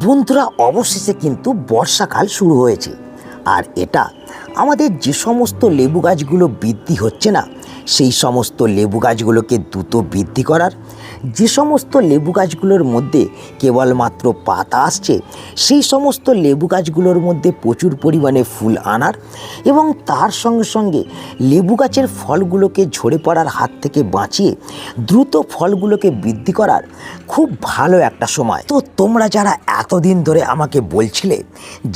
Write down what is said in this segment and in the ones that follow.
বন্ধুরা, অবশেষে কিন্তু বর্ষাকাল শুরু হয়েছে। আর এটা আমাদের যে সমস্ত লেবু গাছগুলো বৃদ্ধি হচ্ছে না, সেই সমস্ত লেবু গাছগুলোকে দ্রুত বৃদ্ধি করার, যে সমস্ত লেবু গাছগুলোর মধ্যে কেবলমাত্র পাতা আসছে, সেই সমস্ত লেবু গাছগুলোর মধ্যে প্রচুর পরিমাণে ফুল আনার এবং তার সঙ্গে সঙ্গে লেবু গাছের ফলগুলোকে ঝরে পড়ার হাত থেকে বাঁচিয়ে দ্রুত ফলগুলোকে বৃদ্ধি করার খুব ভালো একটা সময়। তো তোমরা যারা এতদিন ধরে আমাকে বলছিলে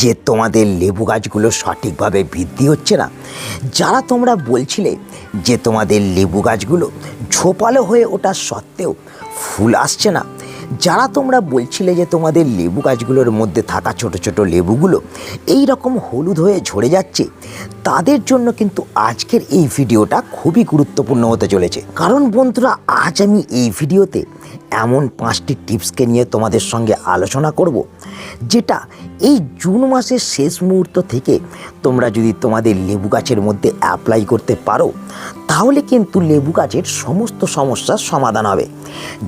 যে তোমাদের লেবু গাছগুলো সঠিকভাবে বৃদ্ধি হচ্ছে না, যারা তোমরা বলছিলে যে তোমাদের লেবু গাছগুলো ঝোপালো হয়ে ওঠা সত্ত্বেও ফুল আসছে না, যারা তোমরা বলছিলে যে তোমাদের লেবু গাছগুলোর মধ্যে থাকা ছোট ছোট লেবুগুলো এই রকম হলুদ হয়ে ঝরে যাচ্ছে, তাদের জন্য কিন্তু আজকের এই ভিডিওটা খুবই গুরুত্বপূর্ণ হতে চলেছে। কারণ বন্ধুরা, আজ আমি এই ভিডিওতে এমন 5টি টিপসকে নিয়ে তোমাদের সঙ্গে আলোচনা করব, যেটা এই জুন মাসের শেষ মুহূর্ত থেকে তোমরা যদি তোমাদের লেবু গাছের মধ্যে অ্যাপ্লাই করতে পারো, তাহলে কিন্তু লেবু গাছের সমস্ত সমস্যার সমাধান হবে।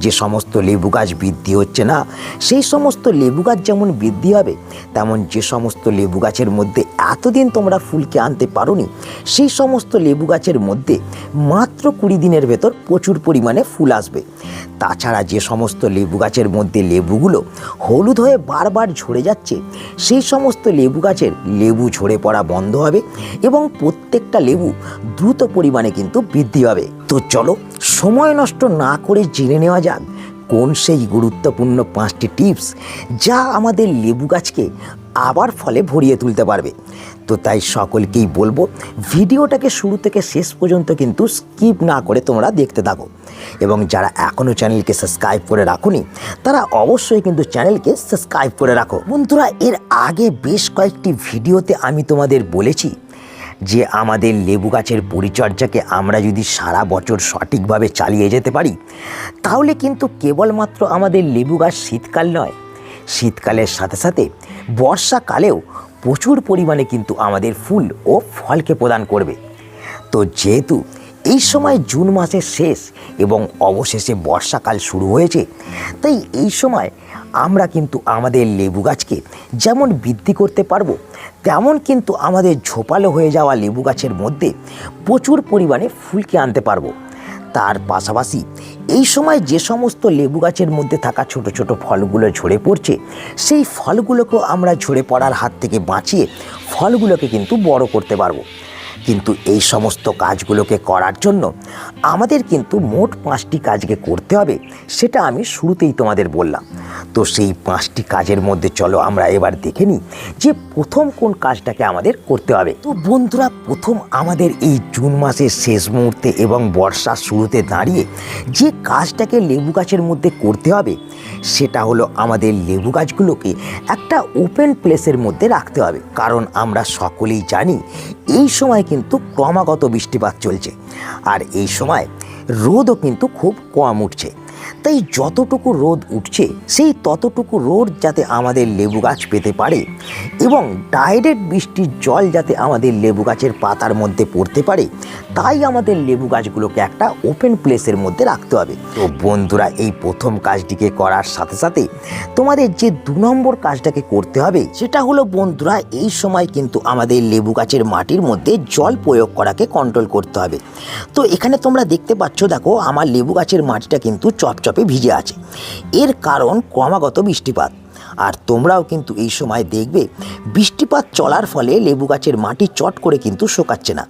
যে সমস্ত লেবু গাছ বৃদ্ধি হচ্ছে না, সেই সমস্ত লেবু গাছ যেমন বৃদ্ধি হবে, তেমন যে সমস্ত লেবু গাছের মধ্যে এতদিন তোমরা ফুলকে আনতে পারোনি, সেই সমস্ত লেবু গাছের মধ্যে মাত্র 20 দিনের ভেতর প্রচুর পরিমাণে ফুল আসবে। তাছাড়া যে সমস্ত লেবু গাছের মধ্যে লেবুগুলো হলুদ হয়ে বারবার ঝরে যাচ্ছে, সেই সমস্ত লেবু গাছের লেবু ঝরে পড়া বন্ধ হবে এবং প্রত্যেকটা লেবু দ্রুত পরিমাণে কিন্তু বৃদ্ধি হবে। তো চলো সময় নষ্ট না করে জেনে নেওয়া যাক কোন সেই গুরুত্বপূর্ণ 5টি টিপস যা আমাদের লেবু গাছকে আবার ফলে ভরিয়ে তুলতে পারবে। তো তাই সকলকেই বলবো, ভিডিওটাকে শুরু থেকে শেষ পর্যন্ত কিন্তু স্কিপ না করে তোমরা দেখতে থাকো, এবং যারা এখনও চ্যানেলকে সাবস্ক্রাইব করে রাখোনি, তারা অবশ্যই কিন্তু চ্যানেলকে সাবস্ক্রাইব করে রাখো। বন্ধুরা, এর আগে বেশ কয়েকটি ভিডিওতে আমি তোমাদের বলেছি যে আমাদের লেবু গাছের পরিচর্যাকে আমরা যদি সারা বছর সঠিকভাবে চালিয়ে যেতে পারি, তাহলে কিন্তু কেবলমাত্র আমাদের লেবু গাছ শীতকাল নয়, শীতকালের সাথে সাথে বর্ষাকালেও প্রচুর পরিমাণে কিন্তু আমাদের ফুল ও ফলকে প্রদান করবে। তো যেহেতু এই সময় জুন মাসের শেষ এবং অবশেষে বর্ষাকাল শুরু হয়েছে, তাই এই সময় আমরা কিন্তু আমাদের লেবু গাছকে যেমন বৃদ্ধি করতে পারবো, তেমন কিন্তু আমাদের ঝোপালো হয়ে যাওয়া লেবু গাছের মধ্যে প্রচুর পরিমাণে ফুলকে আনতে পারবো। তার পাশাপাশি এই সময় যে সমস্ত লেবু গাছের মধ্যে থাকা ছোট ছোট ফলগুলো ঝরে পড়ছে, সেই ফলগুলোকেও আমরা ঝরে পড়ার হাত থেকে বাঁচিয়ে ফলগুলোকে কিন্তু বড় করতে পারবো। কিন্তু এই সমস্ত কাজগুলোকে করার জন্য আমাদের কিন্তু মোট 5টি কাজকে করতে হবে, সেটা আমি শুরুতেই তোমাদের বললাম। তো সেই 5টি কাজের মধ্যে চলো আমরা এবার দেখে নিই যে প্রথম কোন কাজটাকে আমাদের করতে হবে। তো বন্ধুরা, প্রথম আমাদের এই জুন মাসের শেষ মুহূর্তে এবং বর্ষার শুরুতে দাঁড়িয়ে যে কাজটাকে লেবু গাছের মধ্যে করতে হবে, সেটা হলো আমাদের লেবু গাছগুলোকে একটা ওপেন প্লেসের মধ্যে রাখতে হবে। কারণ আমরা সকলেই জানি এই সময় কিন্তু ক্রমাগত বৃষ্টিপাত চলছে, আর এই সময় রোদও কিন্তু খুব কম উঠছে। তাই যতটুকু রোদ উঠছে, সেই ততটুকু রোদ যাতে আমাদের লেবু গাছ পেতে পারে এবং ডাইরেক্ট বৃষ্টির জল যাতে আমাদের লেবু গাছের পাতার মধ্যে পড়তে পারে, তাই আমাদের লেবু গাছগুলোকে একটা ওপেন প্লেসের মধ্যে রাখতে হবে। তো বন্ধুরা, এই প্রথম কাজটিকে করার সাথে সাথে তোমাদের যে 2 নম্বর কাজটাকে করতে হবে, সেটা হলো বন্ধুরা, এই সময় কিন্তু আমাদের লেবু গাছের মাটির মধ্যে জল প্রয়োগ করাকে কন্ট্রোল করতে হবে। তো এখানে তোমরা দেখতে পাচ্ছ, দেখো আমার লেবু গাছের মাটিটা কিন্তু চপচপে ভিজে আছে। এর কারণ ক্রমাগত বৃষ্টিপাত। আর তোমরাও কিন্তু এই সময় দেখবে বৃষ্টিপাত চলার ফলে লেবু গাছের মাটি চট করে কিন্তু শুকাচ্ছে না।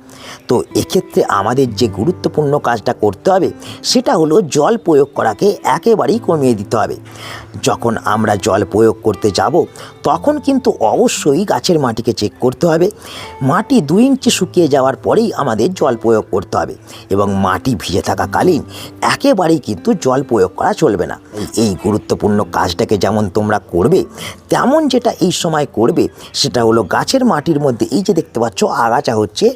তো এক্ষেত্রে আমাদের যে গুরুত্বপূর্ণ কাজটা করতে হবে, সেটা হলো জল প্রয়োগ করাকে একেবারেই কমিয়ে দিতে হবে। যখন আমরা জল প্রয়োগ করতে যাব, তখন কিন্তু অবশ্যই গাছের মাটিকে চেক করতে হবে। মাটি 2 ইঞ্চি শুকিয়ে যাওয়ার পরেই আমাদের জল প্রয়োগ করতে হবে, এবং মাটি ভিজে থাকাকালীন একেবারেই কিন্তু জল প্রয়োগ করা চলবে না। এই গুরুত্বপূর্ণ কাজটাকে যেমন তোমরা করবে, তেমন যেটা এই সময় করবে সেটা হলো গাছের মাটির মধ্যে এই যে দেখতে পাচ্ছ আগাছা হচ্ছে,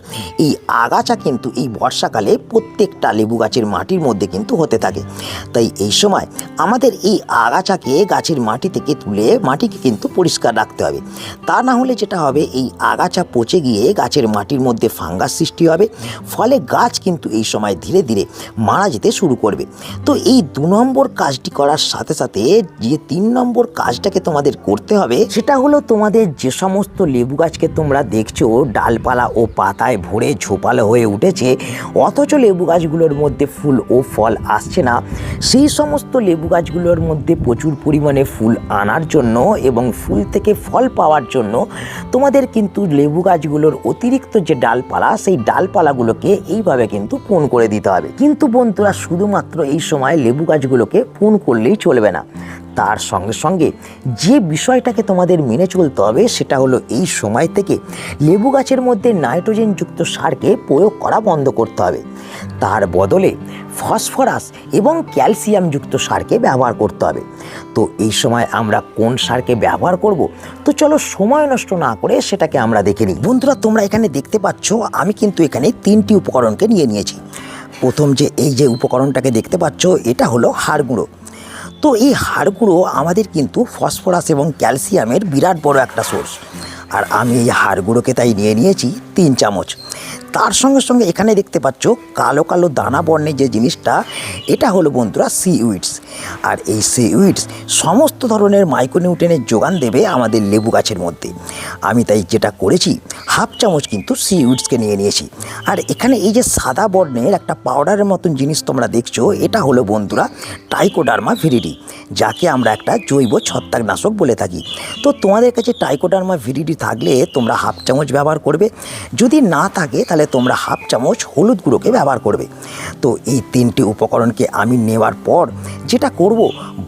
এই আগাছা কিন্তু এই বর্ষাকালে প্রত্যেকটা লেবু গাছের মাটির মধ্যে কিন্তু হতে থাকে। তাই এই সময় আমাদের এই আগাছাকে গাছের মাটি থেকে তুলে মাটিকে কিন্তু পরিষ্কার রাখতে হবে। তা না হলে যেটা হবে, এই আগাছা পচে গিয়ে গাছের মাটির মধ্যে ফাঙ্গাস সৃষ্টি হবে, ফলে গাছ কিন্তু এই সময় ধীরে ধীরে মারা যেতে শুরু করবে। তো এই 2 নম্বর কাজটি করার সাথে সাথে যে 3 নম্বর কাজটাকে তোমাদের করতে হবে সেটা হলো তোমাদের যে সমস্ত লেবু গাছকে তোমরা দেখছো ডালপালা ও পাতায় ভরে ঝোপালো হয়ে উঠেছে, অথচ লেবু গাছগুলোর মধ্যে ফুল ও ফল আসছে না, সেই সমস্ত লেবু গাছগুলোর মধ্যে প্রচুর পরিমাণে ফুল আনার জন্য এবং ফুল থেকে ফল পাওয়ার জন্য তোমাদের কিন্তু লেবু গাছগুলোর অতিরিক্ত যে ডালপালা, সেই ডালপালাগুলোকে এইভাবে কিন্তু প্রুন করে দিতে হবে। কিন্তু বন্ধুরা, শুধুমাত্র এই সময় লেবু গাছগুলোকে প্রুন করলেই চলবে না, তার সঙ্গে সঙ্গে যে বিষয়টাকে তোমাদের মেনে চলতে হবে সেটা হলো এই সময় থেকে লেবু গাছের মধ্যে নাইট্রোজেনযুক্ত সারকে প্রয়োগ করা বন্ধ করতে হবে। তার বদলে ফসফরাস এবং ক্যালসিয়ামযুক্ত সারকে ব্যবহার করতে হবে। তো এই সময় আমরা কোন সারকে ব্যবহার করব, তো চলো সময় নষ্ট না করে সেটাকে আমরা দেখে নিই। বন্ধুরা, তোমরা এখানে দেখতে পাচ্ছ আমি কিন্তু এখানে 3টি উপকরণকে নিয়ে নিয়েছি। প্রথম এই যে উপকরণটাকে দেখতে পাচ্ছ, এটা হলো হাড় গুঁড়ো। তো এই হাড় গুঁড়ো আমাদের কিন্তু ফসফরাস এবং ক্যালসিয়ামের বিরাট বড় একটা সোর্স, আর আমি এই হাড় গুঁড়োকে তাই নিয়ে নিয়েছি 3 চামচ। তার সঙ্গে সঙ্গে এখানে দেখতে পাচ্ছ কালো কালো দানা বর্ণের যে জিনিসটা, এটা হলো বন্ধুরা সিউইডস। আর এই সিউইডস সমস্ত ধরনের মাইক্রোনিউট্রিয়েন্টের যোগান দেবে আমাদের লেবু গাছের মধ্যে। আমি তাই যেটা করেছি, হাফ চামচ কিন্তু সিউইডসকে নিয়ে নিয়েছি। আর এখানে এই যে সাদা বর্ণের একটা পাউডারের মতন জিনিস তোমরা দেখছো, এটা হলো বন্ধুরা ট্রাইকোডার্মা ভিরিডি, যাকে আমরা একটা জৈব ছত্রাকনাশক বলে থাকি। তো তোমাদের কাছে ট্রাইকোডার্মা ভিরিডি থাকলে তোমরা হাফ চামচ ব্যবহার করবে, যদি না থাকে তাহলে তোমরা হাফ চামচ হলুদ গুঁড়োকে ব্যবহার করবে। তো এই 3টি উপকরণকে আমি নেওয়ার পর যেটা করব,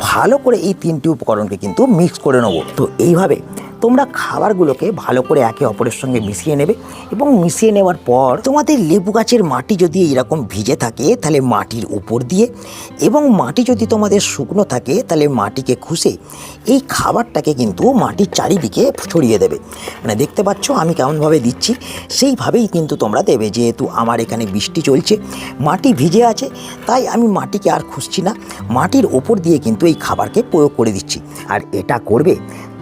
ভালো করে এই 3টি উপকরণকে কিন্তু মিক্স করে নেব। তো এইভাবে তোমরা খাবারগুলোকে ভালো করে একে অপরের সঙ্গে মিশিয়ে নেবে এবং মিশিয়ে নেওয়ার পর তোমাদের লেবু গাছের মাটি যদি এরকম ভিজে থাকে তাহলে মাটির উপর দিয়ে, এবং মাটি যদি তোমাদের শুকনো থাকে তাহলে মাটিকে খুশে এই খাবারটাকে কিন্তু মাটির চারিদিকে ছড়িয়ে দেবে। মানে দেখতে পাচ্ছ আমি কেমনভাবে দিচ্ছি, সেইভাবেই কিন্তু তোমরা দেবে। যেহেতু আমার এখানে বৃষ্টি চলছে, মাটি ভিজে আছে, তাই আমি মাটিকে আর খুঁজছি না, মাটির ওপর দিয়ে কিন্তু এই খাবারকে প্রয়োগ করে দিচ্ছি। আর এটা করবে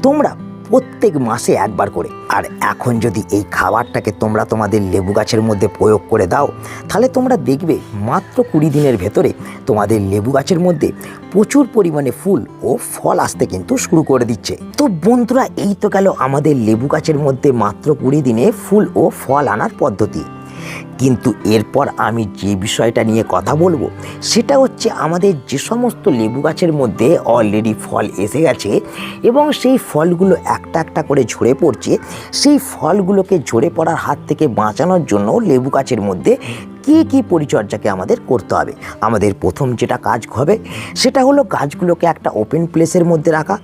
তোমরা প্রত্যেক মাসে একবার করে। আর এখন যদি এই খাবারটাকে তোমরা তোমাদের লেবু গাছের মধ্যে প্রয়োগ করে দাও, তাহলে তোমরা দেখবে মাত্র 20 দিনের ভেতরে তোমাদের লেবু গাছের মধ্যে প্রচুর পরিমাণে ফুল ও ফল আসতে কিন্তু শুরু করে দিচ্ছে। তো বন্ধুরা, এই তো গেল আমাদের লেবু গাছের মধ্যে মাত্র 20 দিনে ফুল ও ফল আনার পদ্ধতি। কিন্তু এরপর আমি যে বিষয়টা নিয়ে কথা বলবো সেটা হচ্ছে আমাদের যে সমস্ত লেবু গাছের মধ্যে অলরেডি ফল এসে গেছে এবং সেই ফলগুলো একটা একটা করে ঝরে পড়ছে, সেই ফলগুলোকে ঝরে পড়ার হাত থেকে বাঁচানোর জন্য লেবু গাছের মধ্যে কী কী পরিচর্যাকে আমাদের করতে হবে। আমাদের প্রথম যেটা কাজ হবে সেটা হলো গাছগুলোকে একটা ওপেন প্লেসের মধ্যে রাখা।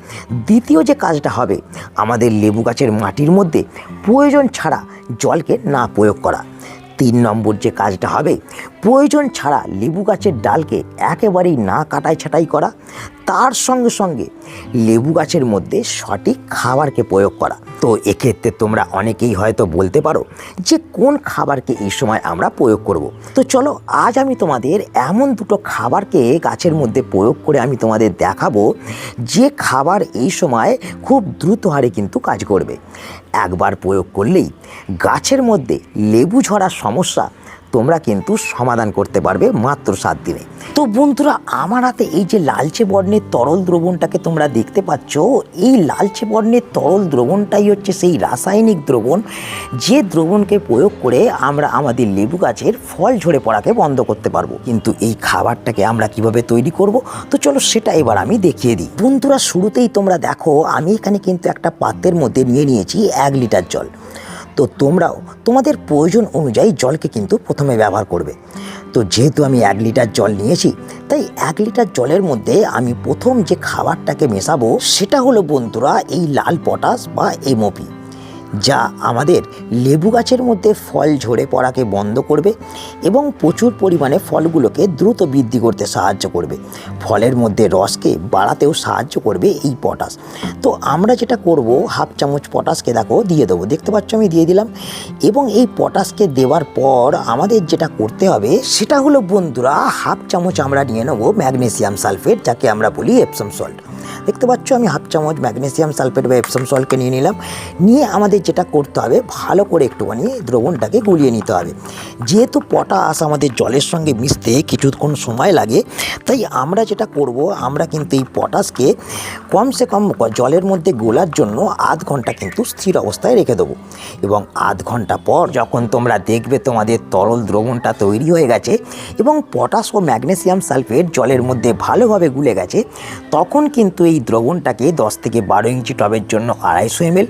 দ্বিতীয় যে কাজটা হবে, আমাদের লেবু গাছের মাটির মধ্যে প্রয়োজন ছাড়া জলকে না প্রয়োগ করা। 3 নম্বর যে কাজটা হবে, প্রয়োজন ছাড়া লেবু গাছের ডালকে একেবারেই না কাটাই ছাঁটাই করা। তার সঙ্গে সঙ্গে লেবু গাছের মধ্যে সঠিক খাবারকে প্রয়োগ করা। তো এক্ষেত্রে তোমরা অনেকেই হয়তো বলতে পারো যে কোন খাবারকে এই সময় আমরা প্রয়োগ করব। তো চলো আজ আমি তোমাদের এমন 2টো খাবারকে গাছের মধ্যে প্রয়োগ করে আমি তোমাদের দেখাবো, যে খাবার এই সময় খুব দ্রুত হারে কিন্তু কাজ করবে। একবার প্রয়োগ করলেই গাছের মধ্যে লেবু ঝরার সমস্যা তোমরা কিন্তু সমাধান করতে পারবে মাত্র 7 দিনে। তো বন্ধুরা, আমার হাতে এই যে লালচে বর্ণের তরল দ্রবণটাকে তোমরা দেখতে পাচ্ছ, এই লালচে বর্ণের তরল দ্রবণটাই হচ্ছে সেই রাসায়নিক দ্রবণ, যে দ্রবণকে প্রয়োগ করে আমরা আমাদের লেবু গাছের ফল ঝরে পড়াকে বন্ধ করতে পারবো। কিন্তু এই খাবারটাকে আমরা কিভাবে তৈরি করব, তো চলো সেটা এবার আমি দেখিয়ে দিই। বন্ধুরা, শুরুতেই তোমরা দেখো আমি এখানে কিন্তু একটা পাত্রের মধ্যে নিয়ে নিয়েছি 1 লিটার জল। তো তোমরাও তোমাদের প্রয়োজন অনুযায়ী জলকে কিন্তু প্রথমে ব্যবহার করবে। তো যেহেতু আমি 1 লিটার জল নিয়েছি, তাই 1 লিটার জলের মধ্যে আমি প্রথম যে খাবারটাকে মেশাবো সেটা হলো বন্ধুরা এই লাল পটাশ বা এমওপি, যা আমাদের লেবু গাছের মধ্যে ফল ঝরে পড়াকে বন্ধ করবে এবং প্রচুর পরিমাণে ফলগুলোকে দ্রুত বৃদ্ধি করতে সাহায্য করবে। ফলের মধ্যে রসকে বাড়াতেও সাহায্য করবে এই পটাশ। তো আমরা যেটা করব, হাফ চামচ পটাশকে দেখো দিয়ে দেবো, দেখতে পাচ্ছ আমি দিয়ে দিলাম। এবং এই পটাশকে দেওয়ার পর আমাদের যেটা করতে হবে সেটা হলো বন্ধুরা হাফ চামচ আমরা নিয়ে নেবো ম্যাগনেসিয়াম সালফেট, যাকে আমরা বলি এপসম সল্ট। দেখতে পাচ্ছ আমি হাফ চামচ ম্যাগনেসিয়াম সালফেট বা এপসম সল্টকে নিয়ে নিলাম। নিয়ে আমাদের যেটা করতে হবে, ভালো করে একটুখানি দ্রবণটাকে গুলিয়ে নিতে হবে। যেহেতু পটাশ আমাদের জলের সঙ্গে মিশতে কিছুক্ষণ সময় লাগে, তাই আমরা যেটা করব, আমরা কিন্তু এই পটাশকে কমসে কম জলের মধ্যে গোলার জন্য আধ ঘন্টা কিন্তু স্থির অবস্থায় রেখে দেবো। এবং আধ ঘন্টা পর যখন তোমরা দেখবে তোমাদের তরল দ্রবণটা তৈরি হয়ে গেছে এবং পটাশ ও ম্যাগনেসিয়াম সালফেট জলের মধ্যে ভালোভাবে গুলে গেছে, তখন কিন্তু এই দ্রবণটাকে 10 থেকে 12 ইঞ্চি টবের জন্য 250 ml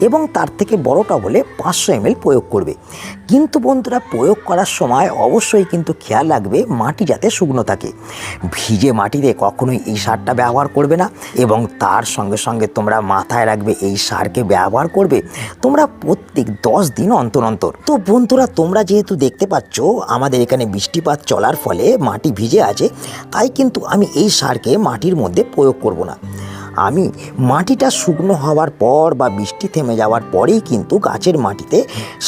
এবং তার থেকে বড় টব হলে 500 ml প্রয়োগ করবে। কিন্তু বন্ধুরা, প্রয়োগ করার সময় অবশ্যই কিন্তু খেয়াল রাখবে মাটি যাতে শুকনো থাকে। ভিজে মাটিতে কখনোই এই সারটা ব্যবহার করবে না। এবং তার সঙ্গে সঙ্গে তোমরা মাথায় রাখবে, এই সারকে ব্যবহার করবে তোমরা প্রত্যেক 10 দিন অন্তর অন্তর। তো বন্ধুরা, তোমরা যেহেতু দেখতে পাচ্ছ আমাদের এখানে বৃষ্টিপাত চলার ফলে মাটি ভিজে আছে, তাই কিন্তু আমি এই সারকে মাটির মধ্যে প্রয়োগ করব না। আমি মাটিটা শুকনো হওয়ার পর বা বৃষ্টি থেমে যাওয়ার পরেই কিন্তু গাছের মাটিতে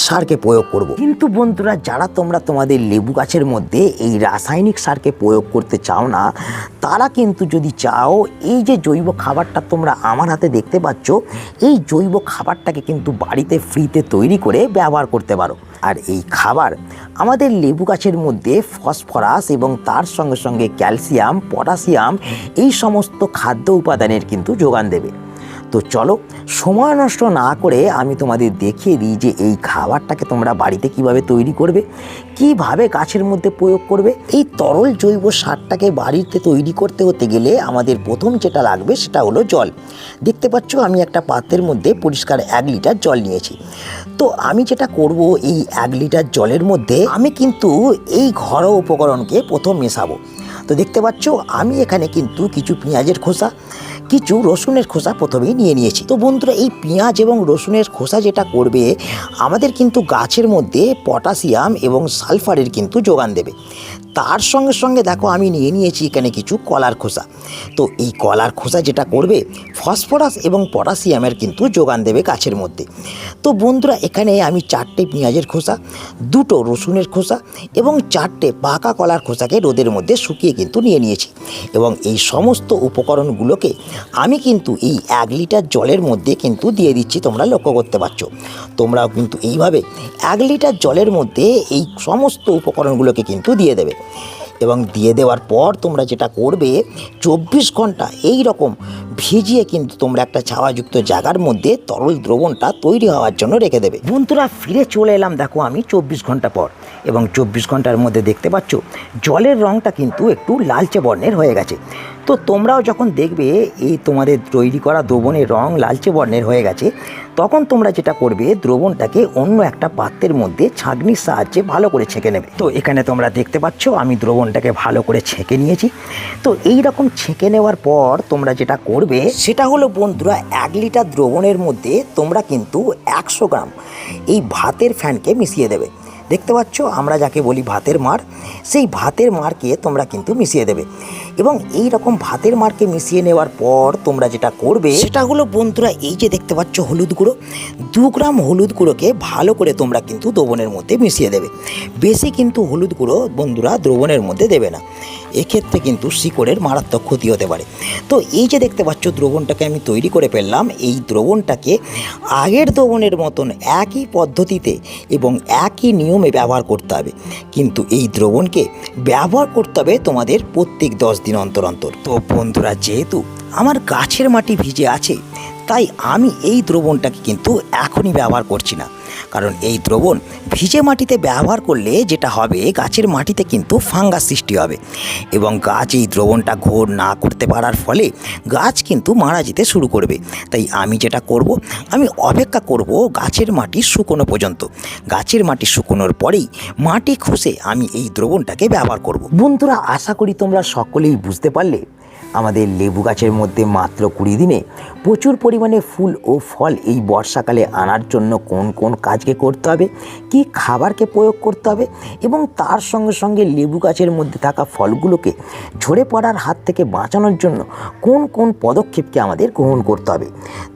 সারকে প্রয়োগ করব। কিন্তু বন্ধুরা, যারা তোমরা তোমাদের লেবু গাছের মধ্যে এই রাসায়নিক সারকে প্রয়োগ করতে চাও না, তারা কিন্তু যদি চাও, এই যে জৈব খাবারটা তোমরা আমার হাতে দেখতে পাচ্ছ, এই জৈব খাবারটাকে কিন্তু বাড়িতে ফ্রিতে তৈরি করে ব্যবহার করতে পারো। আর এই খাবার আমাদের লেবু গাছের মধ্যে ফসফরাস এবং তার সঙ্গে সঙ্গে ক্যালসিয়াম, পটাশিয়াম এই সমস্ত খাদ্য উপাদানের কিন্তু যোগান দেবে। তো চলো, সময় নষ্ট না করে আমি তোমাদের দেখিয়ে দিই যে এই খাবারটাকে তোমরা বাড়িতে কিভাবে তৈরি করবে, কিভাবে গাছের মধ্যে প্রয়োগ করবে। এই তরল জৈব সারটাকে বাড়িতে তৈরি করতে হতে গেলে আমাদের প্রথম যেটা লাগবে সেটা হলো জল। দেখতে পাচ্ছ আমি একটা পাত্রের মধ্যে পরিষ্কার 1 লিটার জল নিয়েছি। তো আমি যেটা করব, এই 1 লিটার জলের মধ্যে আমি কিন্তু এই ঘরোয়া উপকরণকে প্রথম মেশাবো। তো দেখতে পাচ্ছ আমি এখানে কিন্তু কিছু পেঁয়াজের খোসা, কিছু রসুনের খোসা প্রথমেই নিয়ে নিয়েছি। তো বন্ধুরা, এই পেঁয়াজ এবং রসুনের খোসা যেটা করবে, আমাদের কিন্তু গাছের মধ্যে পটাশিয়াম এবং সালফারের কিন্তু যোগান দেবে। তার সঙ্গে সঙ্গে দেখো আমি নিয়ে নিয়েছি এখানে কিছু কলার খোসা। তো এই কলার খোসা যেটা করবে, ফসফরাস এবং পটাশিয়ামের কিন্তু যোগান দেবে গাছের মধ্যে। তো বন্ধুরা, এখানে আমি 4টে পেঁয়াজের খোসা, 2টো রসুনের খোসা এবং 4টে পাকা কলার খোসাকে রোদের মধ্যে শুকিয়ে কিন্তু নিয়ে নিয়েছি। এবং এই সমস্ত উপকরণগুলোকে আমি কিন্তু এই 1 লিটার জলের মধ্যে কিন্তু দিয়ে দিচ্ছি। তোমরা লক্ষ্য করতে পারছো, তোমরাও কিন্তু এইভাবে 1 লিটার জলের মধ্যে এই সমস্ত উপকরণগুলোকে কিন্তু দিয়ে দেবে। এবং দিয়ে দেওয়ার পর তোমরা যেটা করবে, 24 ঘন্টা এই রকম ভিজিয়ে কিন্তু তোমরা একটা ছাওয়াযুক্ত জায়গার মধ্যে তরল দ্রবণটা তৈরি হওয়ার জন্য রেখে দেবে। বন্ধুরা, ফিরে চলে এলাম দেখো আমি 24 ঘন্টা পর, এবং 24 ঘন্টার মধ্যে দেখতে পাচ্ছ জলের রঙটা কিন্তু একটু লালচে বর্ণের হয়ে গেছে। তো তোমরাও যখন দেখবে এই তোমাদের তৈরি করা দ্রবণের রং লালচে বর্ণের হয়ে গেছে, তখন তোমরা যেটা করবে, দ্রবণটাকে অন্য একটা পাত্রের মধ্যে ছাঁকনির সাহায্যে ভালো করে ছেঁকে নেবে। তো এখানে তোমরা দেখতে পাচ্ছ আমি দ্রবণটাকে ভালো করে ছেঁকে নিয়েছি। তো এই রকম ছেঁকে নেওয়ার পর তোমরা যেটা করবে সেটা হলো বন্ধুরা, 1 লিটার দ্রবণের মধ্যে তোমরা কিন্তু 100 গ্রাম এই ভাতের ফ্যানকে মিশিয়ে দেবে। দেখতে পাচ্ছ আমরা যাকে বলি ভাতের মাড়, সেই ভাতের মাড়কে তোমরা কিন্তু মিশিয়ে দেবে। এবং এই রকম ভাতের মাড়কে মিশিয়ে নেওয়ার পর তোমরা যেটা করবে সেটা হলো বন্ধুরা, এই যে দেখতে পাচ্ছ হলুদ গুঁড়ো, 2 গ্রাম হলুদ গুঁড়োকে ভালো করে তোমরা কিন্তু দ্রবণের মধ্যে মিশিয়ে দেবে। বেশি কিন্তু হলুদ গুঁড়ো বন্ধুরা দ্রবণের মধ্যে দেবে না, এক্ষেত্রে কিন্তু শিকড়ের মারাত্মক ক্ষতি হতে পারে। তো এই যে দেখতে পাচ্ছ দ্রবণটাকে আমি তৈরি করে ফেললাম। এই দ্রবণটাকে আগের দ্রবণের মতন একই পদ্ধতিতে এবং একই নিয়মে ব্যবহার করতে হবে, কিন্তু এই দ্রবণকে ব্যবহার করতে হবে তোমাদের প্রত্যেক 10 দিন অন্তর অন্তর। তো বন্ধুরা, যেহেতু আমার গাছের মাটি ভিজে আছে, তাই আমি এই দ্রবণটাকে কিন্তু এখনই ব্যবহার করছি না। কারণ এই দ্রবণ ভিজে মাটিতে ব্যবহার করলে যেটা হবে, গাছের মাটিতে কিন্তু ফাঙ্গাস সৃষ্টি হবে এবং গাছ এই দ্রবণটা ঘোর না করতে পারার ফলে গাছ কিন্তু মারা যেতে শুরু করবে। তাই আমি যেটা করব, আমি অপেক্ষা করব গাছের মাটি শুকনো পর্যন্ত। গাছের মাটি শুকনোর পরেই মাটি খুঁজে আমি এই দ্রবণটাকে ব্যবহার করব। বন্ধুরা, আশা করি তোমরা সকলেই বুঝতে পারলে আমাদের লেবু গাছের মধ্যে মাত্র 20 দিনে প্রচুর পরিমাণে ফুল ও ফল এই বর্ষাকালে আনার জন্য কোন কোন কাজকে করতে হবে, কি খাবারকে প্রয়োগ করতে হবে, এবং তার সঙ্গে সঙ্গে লেবু গাছের মধ্যে থাকা ফলগুলোকে ঝরে পড়ার হাত থেকে বাঁচানোর জন্য কোন কোন পদক্ষেপকে আমাদের গ্রহণ করতে হবে।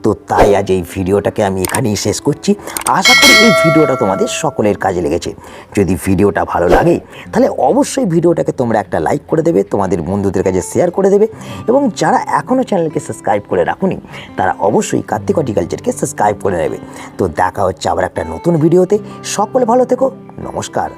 তো তাই আজ এই ভিডিওটাকে আমি এখানেই শেষ করছি। আশা করি এই ভিডিওটা তোমাদের সকলের কাজে লেগেছে। যদি ভিডিওটা ভালো লাগে তাহলে অবশ্যই ভিডিওটাকে তোমরা একটা লাইক করে দেবে, তোমাদের বন্ধুদের কাছে শেয়ার করে দেবে এবং যারা এখনও চ্যানেলকে সাবস্ক্রাইব করে রাখুনি তারা অবশ্যই কার্তিক হর্টিকালচারকে সাবস্ক্রাইব করে নেবে। তো দেখা হচ্ছে আবার একটা নতুন ভিডিওতে। সকলে ভালো থেকো, নমস্কার।